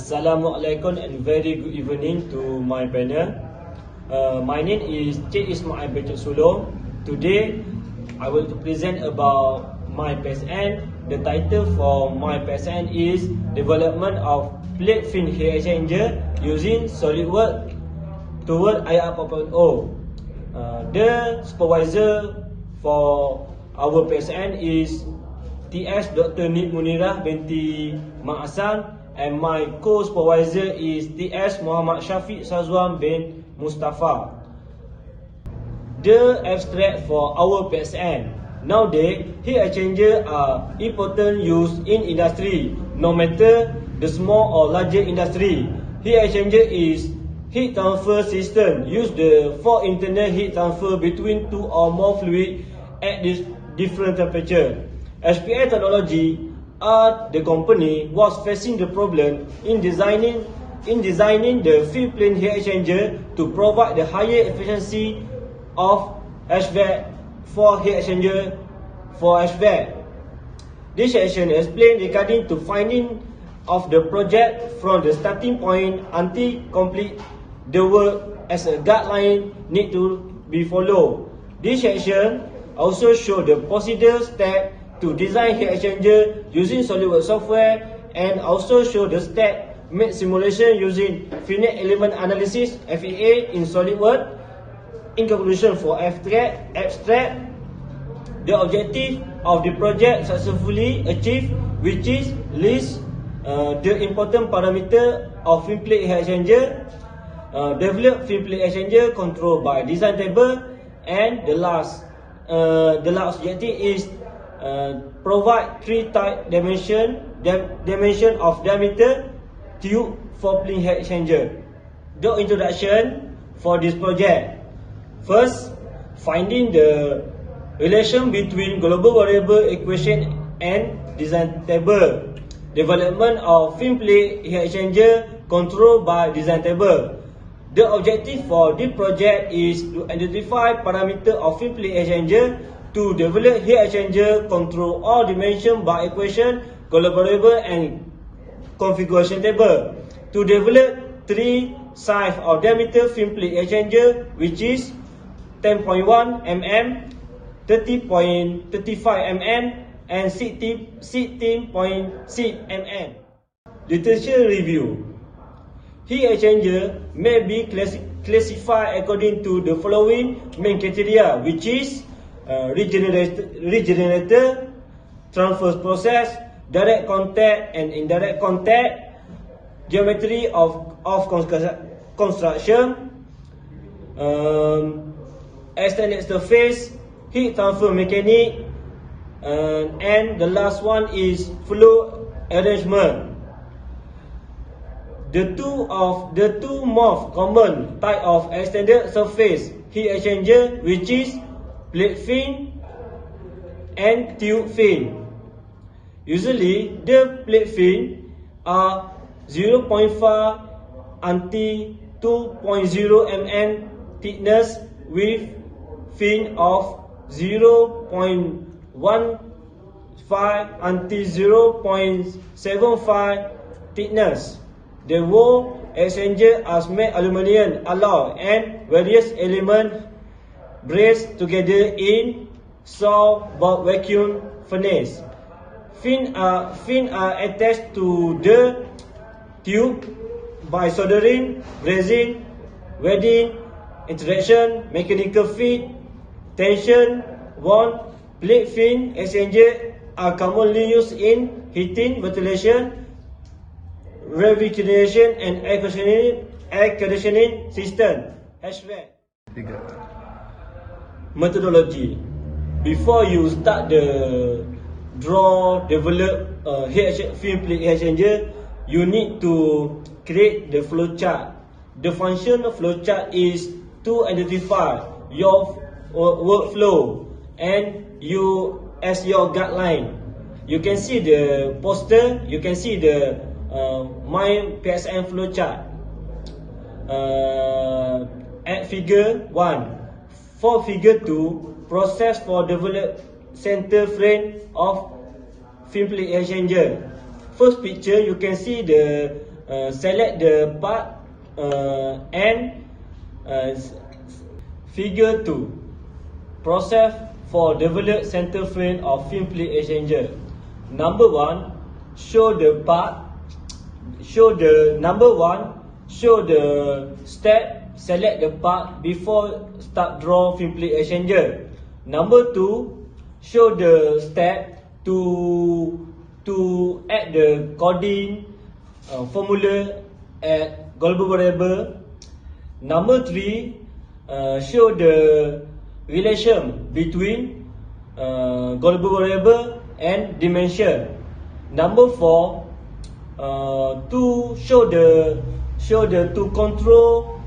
Assalamualaikum and very good evening to my panel. My name is ISMAIL bin SULONG. Today, I will present about my PSN. The title for my PSN is Development of Plate Fin Heat Exchanger using Solidwork toward IR 4.0. The supervisor for our PSN is TS Dr. Nid Munirah binti Mak Hassan, and my co-supervisor is TS Muhammad Syafiq Sazwan bin Mustafa. The abstract for our PSN. Nowadays, heat exchangers are important use in industry, no matter the small or larger industry. Heat exchanger is heat transfer system used for internal heat transfer between two or more fluids at this different temperature. SPI Technology the company was facing the problem in designing the filled plane heat exchanger to provide the higher efficiency of HVAC for heat exchanger for HVAC. This section explains regarding to finding of the project from the starting point until complete the work as a guideline need to be followed. This section also show the procedure step to design heat exchanger using Solidwork software, and also show the step make simulation using finite element analysis (FEA) in Solidwork. In conclusion, for abstract, the objective of the project successfully achieved, which is list the important parameter of fin plate heat exchanger, develop fin plate exchanger controlled by design table, and the last objective is provide three type dimension of diameter tube for plane heat exchanger. The introduction for this project. First, finding the relation between global variable equation and design table. Development of fin plate heat exchanger controlled by design table. The objective for this project is to identify parameter of fin plate exchanger, to develop heat exchanger, control all dimension by equation, global variable and configuration table. To develop three size of diameter fin plate exchanger, which is 10.1 mm, 30.35 mm, and 16.6 mm. Literature review. Heat exchanger may be classified according to the following main criteria, which is regenerator, transverse process, direct contact and indirect contact, geometry of construction, extended surface, heat transfer mechanic, and the last one is flow arrangement. The two most common type of extended surface heat exchanger, which is plate fin and tube fin. Usually, the plate fin are 0.5 until 2.0 mm thickness with fin of 0.15 until 0.75 thickness. The wall exchanger are made aluminium alloy and various elements braced together in saw vacuum furnace. Fin are attached to the tube by soldering, brazing, welding, interaction, mechanical fit, tension, wound. Plate fin exchanger are commonly used in heating, ventilation, refrigeration, and air conditioning system. HVAC. Methodology. Before you start the develop fin plate exchanger, you need to create the flow chart. The function of flow chart is to identify your workflow and you as your guideline. You can see the poster, you can see the my PSN flow chart at figure 1. For figure 2, process for develop center frame of fin plate exchanger. First picture, you can see the select the part and figure 2. Process for develop center frame of film plate exchanger. Number 1, show the part. Show the step. Select the part before start draw film plate exchanger. Number 2, show the step to add the coding formula at global variable. Number 3, show the relation between global variable and dimension. Number 4, to show the to control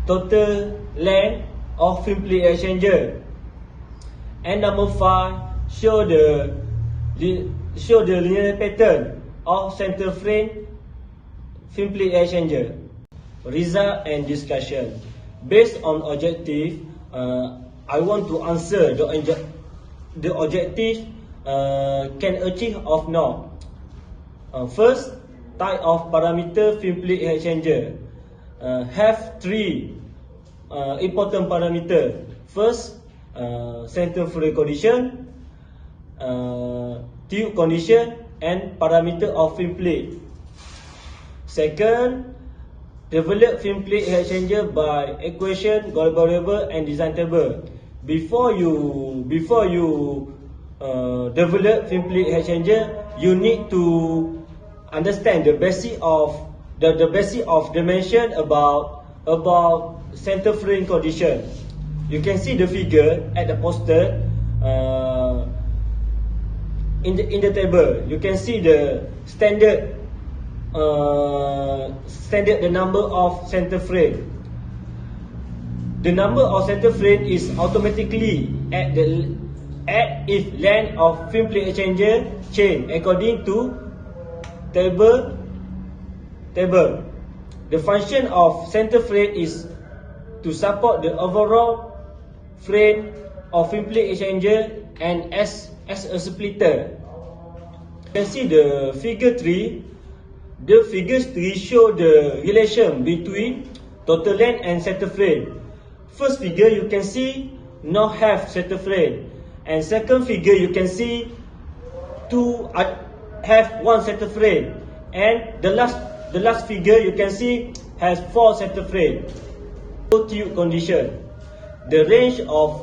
total length of film plate exchanger. And number 5, show the linear pattern of center frame film plate exchanger. Result and discussion. Based on objective, I want to answer the objective can achieve or not. First, type of parameter film plate exchanger have 3 important parameter. First, center frame condition, tube condition, and parameter of film plate. Second, develop film plate exchanger by equation, global variable, and design table. Before you develop film plate exchanger, you need to understand the basic of dimension about center frame condition. You can see the figure at the poster in the table. You can see the standard the number of center frame. The number of center frame is automatically add if length of film plate exchanger change according to table. The function of center frame is to support the overall frame of film plate exchanger and as a splitter. You can see the figure 3. The figure 3 show the relation between total length and center frame. First figure you can see no have center frame, and second figure you can see have 1 center frame, and the last figure you can see has 4 center frame. Tube condition. The range of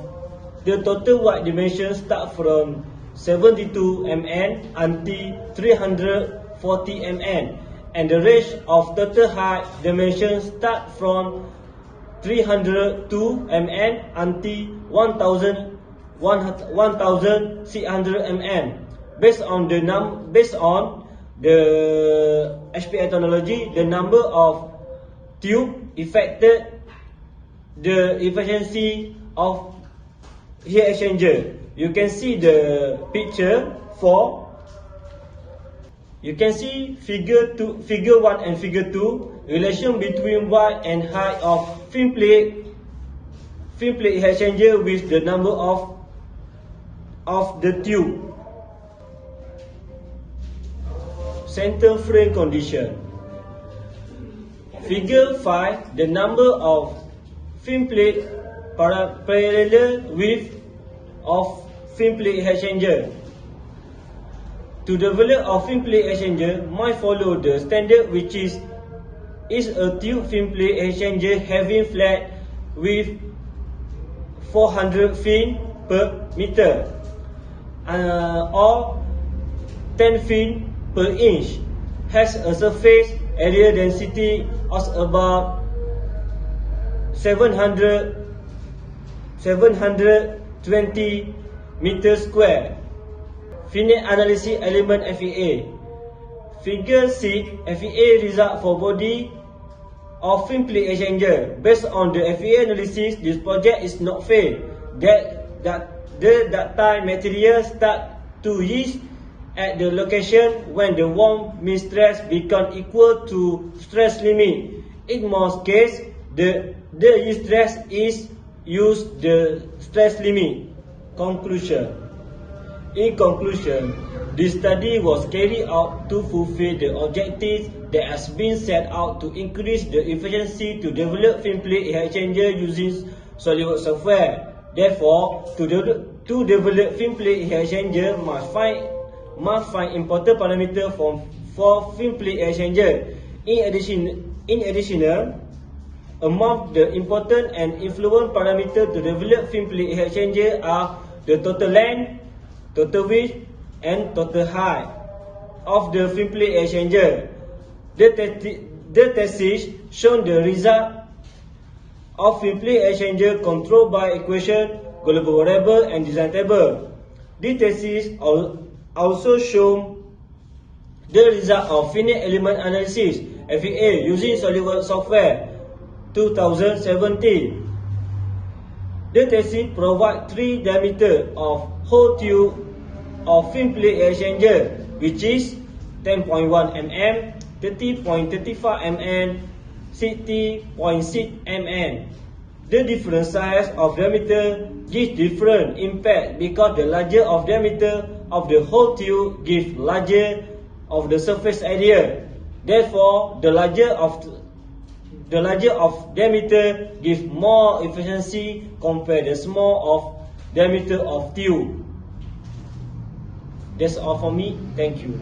the total wide dimension start from 72 mm until 340 mm, and the range of total height dimension start from 302 mm until 1600 mm. Based on the HPI technology, the number of tube affected the efficiency of heat exchanger. You can see the picture 4. You can see figure 1 and figure 2, relation between width and height of film plate heat exchanger with the number of the tube. Center frame condition. Figure 5, the number of film plate parallel width of film plate exchanger. To develop a film plate exchanger, might follow the standard, which is a tube film plate exchanger having flat with 400 film per meter or 10 film per inch, has a surface area density of about 720 meters square. Finite analysis element FEA. Figure 6, FEA result for body of film plate exchanger. Based on the FEA analysis, this project is not fail. That time material start to yield at the location when the warm mean stress become equal to stress limit. In most case, the yield stress is used the stress limit. Conclusion. In conclusion, this study was carried out to fulfill the objectives that has been set out to increase the efficiency to develop film plate heat exchanger using Solidwork software. Therefore, to develop film plate heat exchanger must find important parameter for film plate heat exchanger. In addition, among the important and influential parameters to develop film plate heat exchanger are the total length, total width, and total height of the film plate heat exchanger. The thesis shown the result of film plate heat exchanger controlled by equation, global variable, and design table. The thesis also shown the result of finite element analysis (FEA) using Solidwork software 2017. The thesis provides 3 diameters of hole tube of film plate heat exchanger, which is 10.1 mm, 30.35 mm, 60.6 mm. The different size of diameter gives different impact because the larger of diameter of the hole tube gives larger of the surface area. Therefore, the larger of diameter gives more efficiency compared to the small of diameter of tube. That's all for me. Thank you.